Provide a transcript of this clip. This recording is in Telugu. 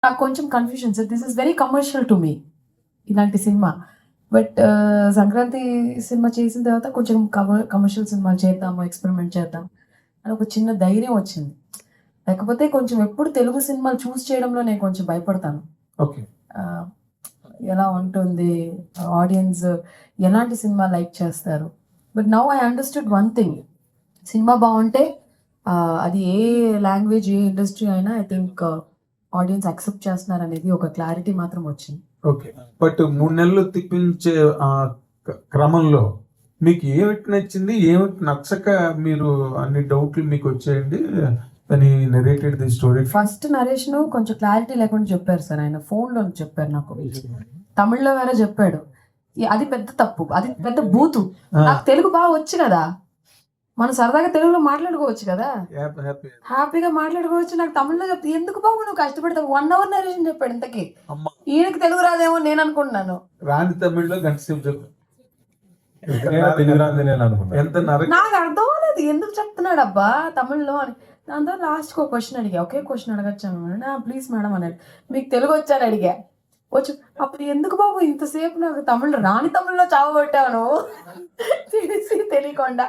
నాకు కొంచెం confusion sir. This is very commercial to me ఇలాంటి సినిమా. బట్ సంక్రాంతి సినిమా చేసిన తర్వాత కొంచెం కమర్షియల్ సినిమాలు చేద్దాము, ఎక్స్పెరిమెంట్ చేద్దాం అని ఒక చిన్న ధైర్యం వచ్చింది. లేకపోతే కొంచెం ఎప్పుడు తెలుగు సినిమాలు చూస్ చేయడంలో నేను కొంచెం భయపడతాను. ఓకే. ఎలా ఉంటుంది, ఆడియన్స్ ఎలాంటి సినిమా లైక్ చేస్తారు. But now I understood one thing, cinema బాగుంటే అది ఏ లాంగ్వేజ్, ఏ ఇండస్ట్రీ అయినా ఐ థింక్ ఆడియన్స్ యాక్సెప్ట్ చేస్తున్నారు అనేది ఒక క్లారిటీ మాత్రం వచ్చింది. ఓకే. బట్ 3 నెలలు తిప్పించే క్రమంలో మీకు ఏమిటి నచ్చింది, ఏమిటి నచ్చక మీరు అన్ని డౌట్లు మీకు వచ్చాయండి అని narrated the story? First narration కొంచెం క్లారిటీ లేకుండా చెప్పారు సార్. ఆయన ఫోన్లో చెప్పారు, నాకు తమిళ్లో వేరే చెప్పాడు. అది పెద్ద తప్పు, అది పెద్ద బూతు. నాకు తెలుగు బాగా వచ్చు కదా, మనం సరదాగా తెలుగులో మాట్లాడుకోవచ్చు కదా, హ్యాపీగా మాట్లాడుకోవచ్చు. నాకు తమిళ్లో చెప్తే ఎందుకు బాబు నువ్వు కష్టపడతావు, 1 hour నరేషన్ చెప్పాడు. ఇంతకీ ఈయనకి తెలుగు రాదేమో నేను అనుకుంటున్నాను. రాని తమిళ్లో గంట సేపు చెప్పు. నాకు అర్థం అవ్వలేదు ఎందుకు చెప్తున్నాడు అబ్బా తమిళ్లో అని. దాంతో లాస్ట్కి ఒక క్వశ్చన్ అడిగా, ఒకే క్వశ్చన్ అడగచ్చాను. ప్లీజ్ మేడం అన్నాడు. మీకు తెలుగు వచ్చాను అడిగా, వచ్చు. అప్పుడు ఎందుకు బాబు ఇంతసేపు నాకు రాని తమిళ్లో చావబట్టాను తెలిసి తెలియకుండా